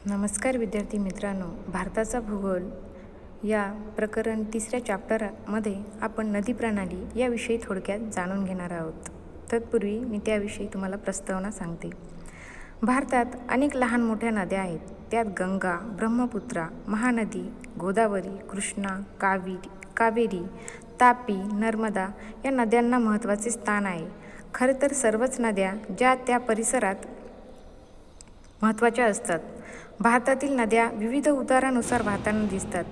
नमस्कार विद्यार्थी मित्रांनो, भारताचा भूगोल या प्रकरण 3ऱ्या चॅप्टरमध्ये आपण नदी प्रणाली याविषयी थोडक्यात जाणून घेणार आहोत. तत्पूर्वी मी त्याविषयी तुम्हाला प्रस्तावना सांगते. भारतात अनेक लहान मोठ्या नद्या आहेत. त्यात गंगा, ब्रह्मपुत्रा, महानदी, गोदावरी, कृष्णा, कावेरी, तापी, नर्मदा या नद्यांना महत्त्वाचे स्थान आहे. खरं तर सर्वच नद्या ज्या त्या परिसरात महत्त्वाच्या असतात. भारतातील नद्या विविध उतारानुसार वाहताना दिसतात.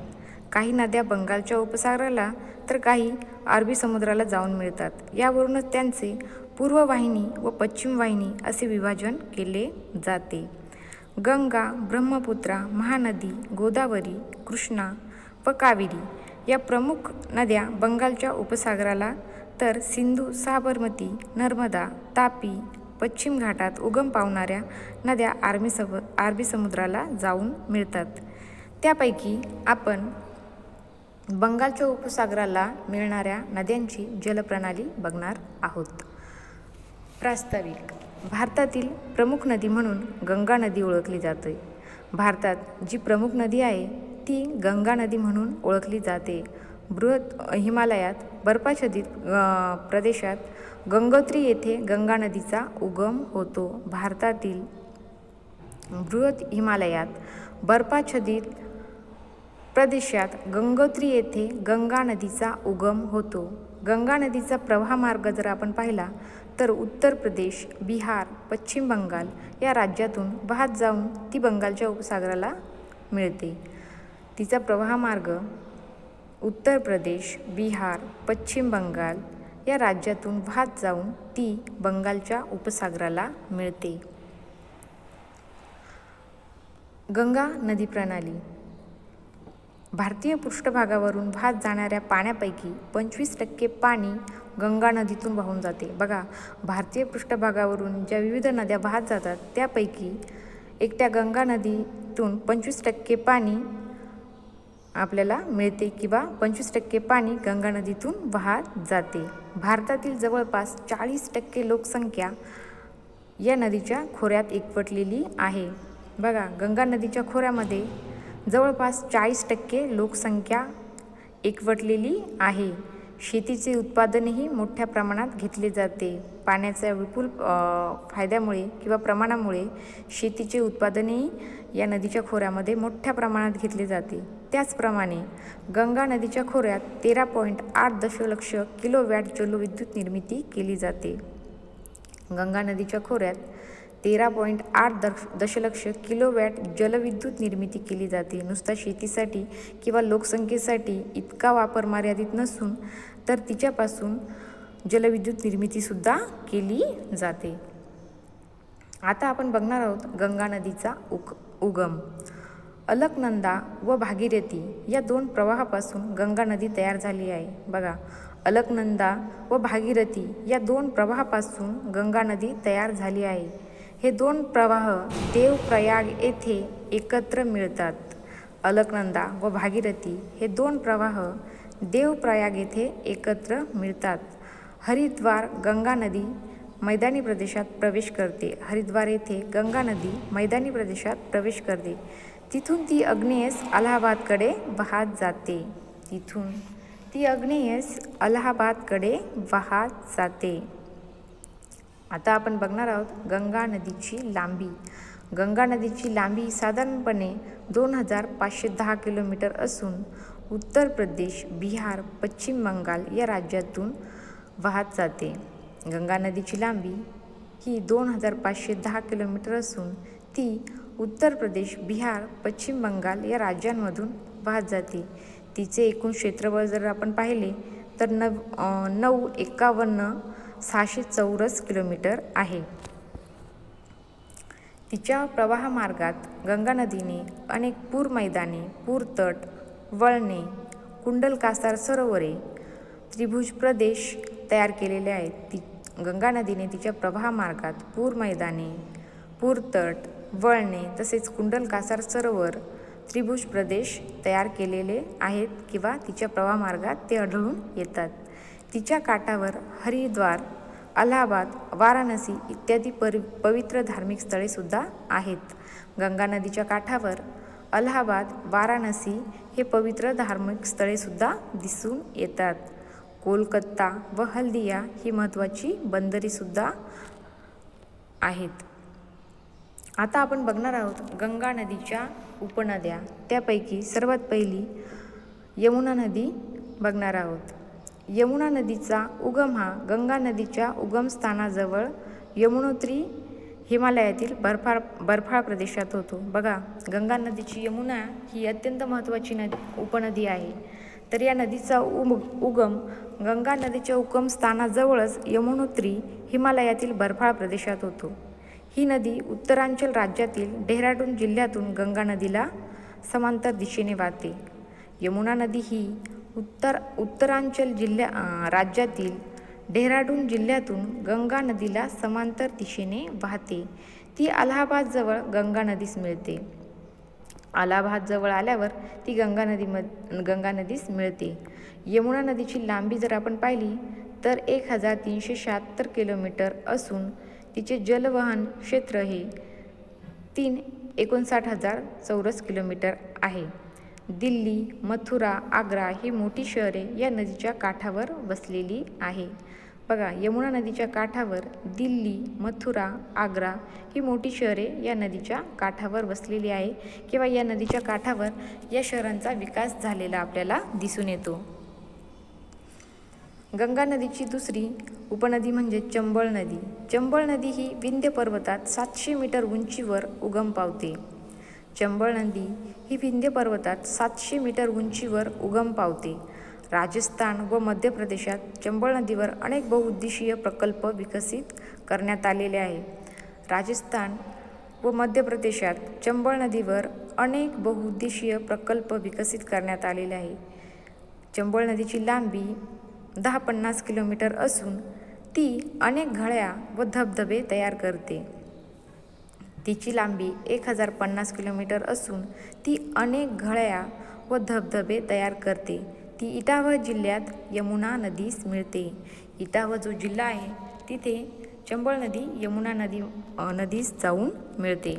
काही नद्या बंगालच्या उपसागराला तर काही अरबी समुद्राला जाऊन मिळतात. यावरूनच त्यांचे पूर्व वाहिनी व पश्चिम वाहिनी असे विभाजन केले जाते. गंगा, ब्रह्मपुत्रा, महानदी, गोदावरी, कृष्णा व कावेरी या प्रमुख नद्या बंगालच्या उपसागराला, तर सिंधू, साबरमती, नर्मदा, तापी, पश्चिम घाटात उगम पावणाऱ्या नद्या अरबी समुद्राला जाऊन मिळतात. त्यापैकी आपण बंगालच्या उपसागराला मिळणाऱ्या नद्यांची जलप्रणाली बघणार आहोत. प्रास्ताविक. भारतातील प्रमुख नदी म्हणून गंगा नदी ओळखली जाते. भारतात जी प्रमुख नदी आहे ती गंगा नदी म्हणून ओळखली जाते. बृहत हिमालयात बर्फाच्छादित प्रदेशात गंगोत्री येथे गंगा नदीचा उगम होतो. भारतातील बृहत हिमालयात बर्फाच्छादित प्रदेशात गंगोत्री येथे गंगा नदीचा उगम होतो. गंगा नदीचा प्रवाह मार्ग जर आपण पाहिला तर उत्तर प्रदेश, बिहार, पश्चिम बंगाल या राज्यातून वाहत जाऊन ती बंगालच्या उपसागराला मिळते. तिचा प्रवाह मार्ग उत्तर प्रदेश, बिहार, पश्चिम बंगाल या राज्यातून वाहत जाऊन ती बंगालच्या उपसागराला मिळते. गंगा नदी प्रणाली. भारतीय पृष्ठभागावरून वाहत जाणाऱ्या पाण्यापैकी 25% पाणी गंगा नदीतून वाहून जाते. बघा, भारतीय पृष्ठभागावरून ज्या विविध नद्या वाहत जातात त्यापैकी एकट्या गंगा नदीतून 25% पाणी आपल्याला मिळते किंवा 25% पाणी गंगा नदीतून वाहत जाते. भारतातील जवळपास 40% लोकसंख्या या नदीच्या खोऱ्यात एकवटलेली आहे. बघा, गंगा नदीच्या खोऱ्यामध्ये जवळपास 40% लोकसंख्या एकवटलेली आहे. शेतीचे उत्पादनही मोठ्या प्रमाणात घेतले जाते. पाण्याच्या विपुल फायद्यामुळे किंवा प्रमाणामुळे शेतीचे उत्पादनही या नदीच्या खोऱ्यामध्ये मोठ्या प्रमाणात घेतले जाते. त्याचप्रमाणे गंगा नदीच्या खोऱ्यात 13.8 दशलक्ष किलोवॅट जलविद्युत निर्मिती केली जाते. गंगा नदीच्या खोऱ्यात 13.8 दशलक्ष किलोवॅट जलविद्युत निर्मिती केली जाते. नुसता शेतीसाठी किंवा लोकसंख्येसाठी इतका वापर मर्यादित नसून तर तिच्यापासून जलविद्युत निर्मितीसुद्धा केली जाते. आता आपण बघणार आहोत गंगा नदीचा उगम. अलकनंदा व भागीरथी या दोन प्रवाहापासून गंगा नदी तयार झाली आहे. बघा, अलकनंदा व भागीरथी या दोन प्रवाहापासून गंगा नदी तयार झाली आहे. हे दोन प्रवाह देवप्रयाग येथे एकत्र मिळतात. अलकनंदा व भागीरथी हे दोन प्रवाह देवप्रयाग येथे एकत्र मिळतात. हरिद्वार गंगा नदी मैदानी प्रदेशात प्रवेश करते. हरिद्वार येथे गंगा नदी मैदानी प्रदेशात प्रवेश करते. तिथून ती आग्नेयेस अलाहाबादकडे वाहत जाते. तिथून ती आग्नेयेस अलाहाबादकडे वाहत जाते. आता आपण बघणार आहोत गंगा नदीची लांबी. गंगा नदीची लांबी साधारणपणे 2510 किलोमीटर असून उत्तर प्रदेश, बिहार, पश्चिम बंगाल या राज्यातून वाहत जाते. गंगा नदीची लांबी ही 2510 किलोमीटर असून ती उत्तर प्रदेश, बिहार, पश्चिम बंगाल या राज्यांमधून वाहत जाते. तिचे एकूण क्षेत्रफळ जर आपण पाहिले तर 9,51,600 चौरस किलोमीटर आहे. तिच्या प्रवाह मार्गात गंगा नदीने अनेक पूर मैदाने, पूरतट, वळणे, कुंडलकासार सरोवरे, त्रिभुज प्रदेश तयार केलेले आहेत. गंगा नदीने तिच्या प्रवाह मार्गात पूर मैदाने, पूरतट, वळणे तसेच कुंडलकासार सरोवर, त्रिभुज प्रदेश तयार केलेले आहेत किंवा तिच्या प्रवाह मार्गात ते आढळून येतात. तिच्या काठावर हरिद्वार, अलाहाबाद, वाराणसी इत्यादी पवित्र धार्मिक स्थळेसुद्धा आहेत. गंगा नदीच्या काठावर अलाहाबाद, वाराणसी हे पवित्र धार्मिक स्थळेसुद्धा दिसून येतात. कोलकाता व हल्दिया ही महत्त्वाची बंदरेसुद्धा आहेत. आता आपण बघणार आहोत गंगा नदीच्या उपनद्या. त्यापैकी सर्वात पहिली यमुना नदी बघणार आहोत. यमुना नदीचा उगम हा गंगा नदीच्या उगमस्थानाजवळ यमुनोत्री हिमालयातील बर्फाळ प्रदेशात होतो. बघा, गंगा नदीची यमुना ही अत्यंत महत्त्वाची उपनदी आहे. तर या नदीचा उगम गंगा नदीच्या उगमस्थानाजवळच यमुनोत्री हिमालयातील बर्फाळ प्रदेशात होतो. ही नदी उत्तरांचल राज्यातील डेहराडून जिल्ह्यातून गंगा नदीला समांतर दिशेने वाहते. यमुना नदी ही उत्तरांचल राज्यातील डेहराडून जिल्ह्यातून गंगा नदीला समांतर दिशेने वाहते. ती अलाहाबादजवळ गंगा नदीस मिळते. अलाहाबादजवळ आल्यावर ती गंगा नदीस मिळते. यमुना नदीची लांबी जर आपण पाहिली तर 1376 किलोमीटर असून तिचे जलवहन क्षेत्र हे 3,59,000 चौरस किलोमीटर आहे. दिल्ली, मथुरा, आग्रा ही मोठी शहरे या नदीच्या काठावर वसलेली आहे. बघा, यमुना नदीच्या काठावर दिल्ली, मथुरा, आग्रा ही मोठी शहरे या नदीच्या काठावर वसलेली आहे किंवा या नदीच्या काठावर या शहरांचा विकास झालेला आपल्याला दिसून येतो. गंगा नदीची दुसरी उपनदी म्हणजे चंबळ नदी. चंबळ नदी ही विंध्य पर्वतात 700 मीटर उंचीवर उगम पावते. चंबळ नदी ही विंध्य पर्वतात 700 मीटर उंचीवर उगम पावते. राजस्थान व मध्य प्रदेशात चंबळ नदीवर अनेक बहुउद्देशीय प्रकल्प विकसित करण्यात आलेले आहे. राजस्थान व मध्य प्रदेशात चंबळ नदीवर अनेक बहुउद्देशीय प्रकल्प विकसित करण्यात आलेले आहे. चंबळ नदीची लांबी 10-50 किलोमीटर असून ती अनेक घळ्या व धबधबे तयार करते. तिची लांबी 1050 किलोमीटर असून ती अनेक घळ्या व धबधबे तयार करते. ती इटावह जिल्ह्यात यमुना नदीस मिळते. इटावह जो जिल्हा आहे तिथे चंबळ नदी यमुना नदीस जाऊन मिळते.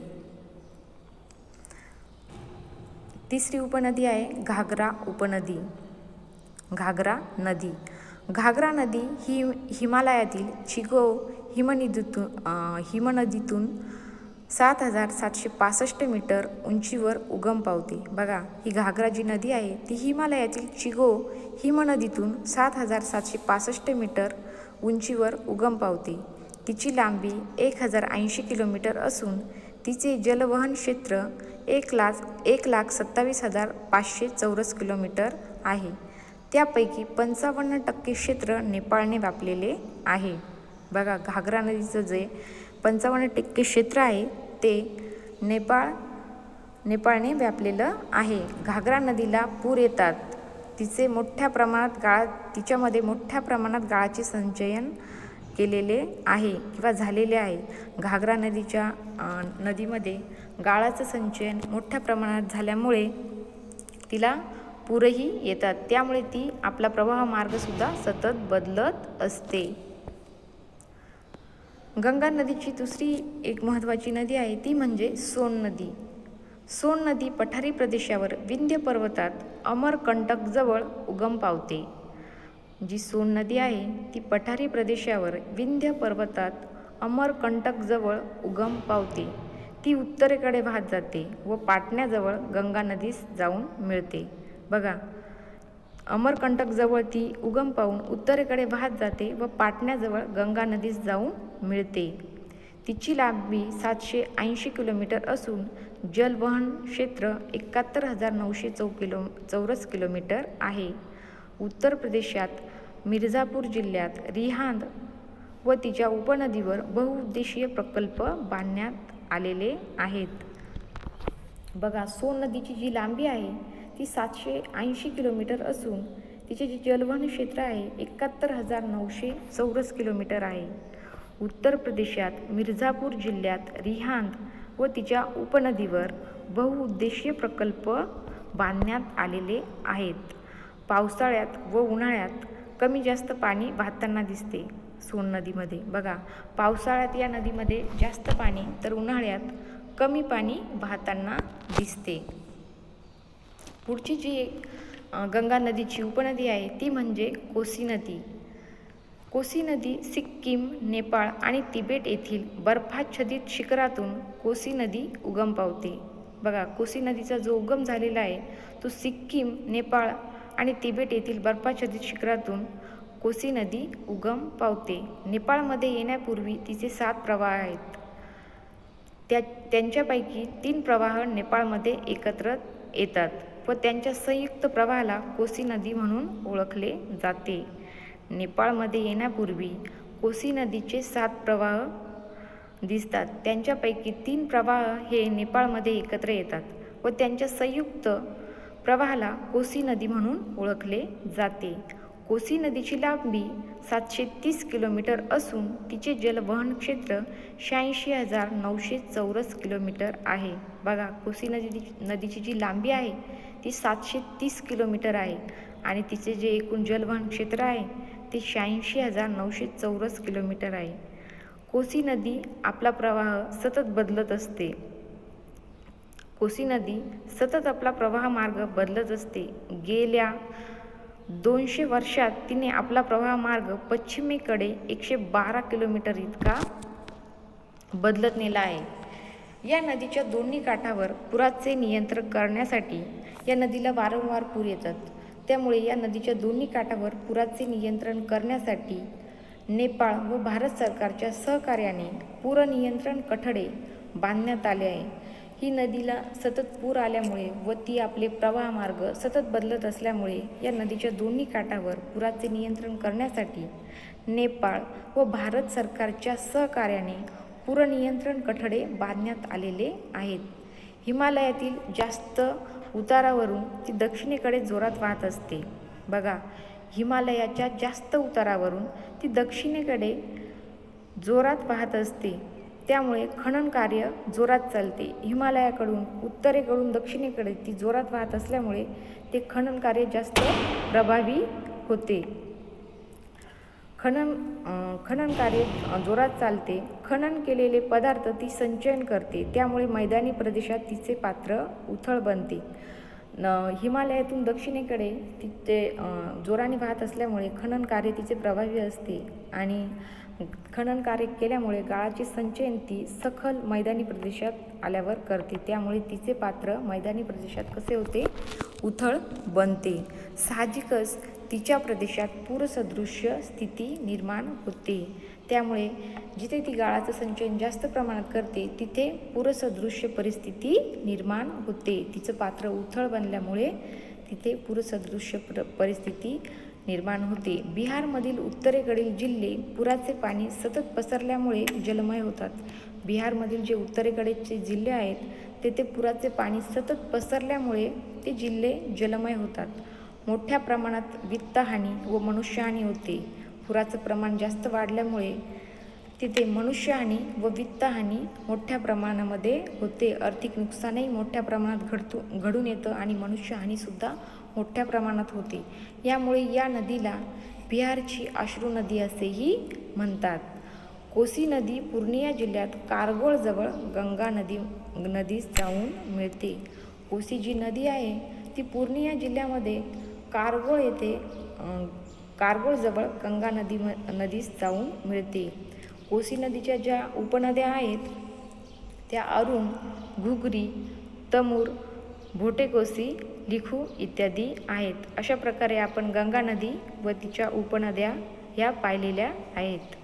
तिसरी उपनदी आहे घागरा उपनदी. घागरा नदी. घागरा नदी ही हिमालयातील चिगो हिमनदीतून 7,765 मीटर उंचीवर उगम पावते. बघा, ही घागरा जी नदी आहे ती हिमालयातील चिगो हिमनदीतून 7,765 मीटर उंचीवर उगम पावते. तिची लांबी 1,080 किलोमीटर असून तिचे जलवहन क्षेत्र 1,27,500 चौरस किलोमीटर आहे. त्यापैकी 55% क्षेत्र नेपाळने व्यापलेले आहे. बघा, घागरा नदीचं जे 55% क्षेत्र आहे ते नेपाळने व्यापलेलं आहे. घागरा नदीला पूर येतात. तिच्यामध्ये मोठ्या प्रमाणात गाळाचे संचयन केलेले आहे किंवा झालेले आहे. घागरा नदीमध्ये गाळाचं संचयन मोठ्या प्रमाणात झाल्यामुळे तिला पूरही येतात. त्यामुळे ती आपला प्रवाह मार्गसुद्धा सतत बदलत असते. गंगा नदीची दुसरी एक महत्त्वाची नदी आहे ती म्हणजे सोन नदी. सोन नदी पठारी प्रदेशावर विंध्य पर्वतात अमरकंटकजवळ उगम पावते. जी सोन नदी आहे ती पठारी प्रदेशावर विंध्य पर्वतात अमरकंटकजवळ उगम पावते. ती उत्तरेकडे वाहत जाते व पाटण्याजवळ गंगा नदीस जाऊन मिळते. बघा, अमरकंटकजवळ ती उगम पावून उत्तरेकडे वाहत जाते व पाटण्याजवळ गंगा नदीस जाऊन मिळते. तिची लांबी 780 किलोमीटर असून जलवहन क्षेत्र 71,900 चौरस किलोमीटर आहे. उत्तर प्रदेशात मिर्झापूर जिल्ह्यात रिहांद व तिच्या उपनदीवर बहुउद्देशीय प्रकल्प बांधण्यात आलेले आहेत. बघा, सोन नदीची जी लांबी आहे ती 780 किलोमीटर असून तिचे जे जलवहन क्षेत्र आहे 71,900 चौरस किलोमीटर आहे. उत्तर प्रदेशात मिर्झापूर जिल्ह्यात रिहांद व तिच्या उपनदीवर बहुउद्देशीय प्रकल्प बांधण्यात आलेले आहेत. पावसाळ्यात व उन्हाळ्यात कमी जास्त पाणी वाहताना दिसते सोन नदीमध्ये. बघा, पावसाळ्यात या नदीमध्ये जास्त पाणी तर उन्हाळ्यात कमी पाणी वाहताना दिसते. पुढची जी गंगा नदीची उपनदी आहे ती म्हणजे कोसी नदी. कोसी नदी सिक्कीम, नेपाळ आणि तिबेट येथील बर्फाच्छादित शिखरातून कोसी नदी उगम पावते. बघा, कोसी नदीचा जो उगम झालेला आहे तो सिक्कीम, नेपाळ आणि तिबेट येथील बर्फाच्छादित शिखरातून कोसी नदी उगम पावते. नेपाळमध्ये येण्यापूर्वी तिचे 7 प्रवाह आहेत. त्यांच्यापैकी 3 प्रवाह नेपाळमध्ये एकत्र येतात व त्यांच्या संयुक्त प्रवाहाला कोसी नदी म्हणून ओळखले जाते. नेपाळमध्ये येण्यापूर्वी कोसी नदीचे 7 प्रवाह दिसतात. त्यांच्यापैकी 3 प्रवाह हे नेपाळमध्ये एकत्र येतात व त्यांच्या संयुक्त प्रवाहाला कोसी नदी म्हणून ओळखले जाते. कोसी नदीची लांबी 730 किलोमीटर असून तिचे जलवहन क्षेत्र 86,900 चौरस किलोमीटर आहे. बघा, कोसी नदीची जी लांबी आहे ती 730 किलोमीटर आहे आणि तिचे जे एकूण जलवहन क्षेत्र आहे ते 86,900 चौरस किलोमीटर आहे. कोसी नदी आपला प्रवाह सतत बदलत असते. कोसी नदी सतत आपला प्रवाह मार्ग बदलत असते. गेल्या 200 वर्षात तिने आपला प्रवाह मार्ग पश्चिमेकडे 112 किलोमीटर इतका बदलत नेला आहे. या नदीच्या दोन्ही काठावर पुराचे नियंत्रण करण्यासाठी या नदीला वारंवार पूर येतात. त्यामुळे या नदीच्या दोन्ही काठावर पुराचे नियंत्रण करण्यासाठी नेपाळ व भारत सरकारच्या सहकार्याने पूरनियंत्रण कठडे बांधण्यात आले आहे. ही नदीला सतत पूर आल्यामुळे व ती आपले प्रवाह मार्ग सतत बदलत असल्यामुळे या नदीच्या दोन्ही काठावर पुराचे नियंत्रण करण्यासाठी नेपाळ व भारत सरकारच्या सहकार्याने पूरनियंत्रण कठडे बांधण्यात आलेले आहेत. हिमालयातील जास्त उतारावरून ती दक्षिणेकडे जोरात वाहत असते. बघा, हिमालयाच्या जास्त उतारावरून ती दक्षिणेकडे जोरात वाहत असते. त्यामुळे खनन कार्य जोरात चालते. हिमालयाकडून उत्तरेकडून दक्षिणेकडे ती जोरात वाहत असल्यामुळे ते खनन कार्य जास्त प्रभावी होते. खनन कार्य जोरात चालते. खनन केलेले पदार्थ ती संचयन करते. त्यामुळे मैदानी प्रदेशात तिचे पात्र उथळ बनते. हिमालयातून दक्षिणेकडे तिचे जोराने वाहत असल्यामुळे खनन कार्य तिचे प्रभावी असते आणि खनन कार्य केल्यामुळे गाळाचे संचयन ती सखल मैदानी प्रदेशात आल्यावर करते. त्यामुळे तिचे पात्र मैदानी प्रदेशात कसे होते? उथळ बनते. साहजिकच तिच्या प्रदेशात पूरसदृश्य स्थिती निर्माण होते. त्यामुळे जिथे ती गाळाचं संचयन जास्त प्रमाणात करते तिथे पूरसदृश्य परिस्थिती निर्माण होते. तिचं पात्र उथळ बनल्यामुळे तिथे पूरसदृश्य परिस्थिती निर्माण होते. बिहारमधील उत्तरेकडील जिल्हे पुराचे पाणी सतत पसरल्यामुळे जलमय होतात. बिहारमधील जे उत्तरेकडेचे जिल्हे आहेत तेथे पुराचे पाणी सतत पसरल्यामुळे ते जिल्हे जलमय होतात. मोठ्या प्रमाणात वित्तहानी व मनुष्यहानी होते. पुराचं प्रमाण जास्त वाढल्यामुळे तिथे मनुष्यहानी व वित्तहानी मोठ्या प्रमाणामध्ये होते. आर्थिक नुकसानही मोठ्या प्रमाणात घडून येतं आणि मनुष्यहानीसुद्धा मोठ्या प्रमाणात होते. यामुळे या नदीला बिहारची अश्रू नदी असेही म्हणतात. कोसी नदी पूर्णिया जिल्ह्यात कारगोळजवळ गंगा नदीस जाऊन मिळते. कोसी जी नदी आहे ती पूर्णिया जिल्ह्यामध्ये कारगोळ येथे कारगोळजवळ गंगा नदीस जाऊन मिळते. कोसी नदीच्या ज्या उपनद्या आहेत त्या अरुण, घुगरी, तमूर, भोटेकोसी, लिखू इत्यादी आहेत. अशा प्रकारे आपण गंगा नदी व तिच्या उपनद्या ह्या पाहिलेल्या आहेत.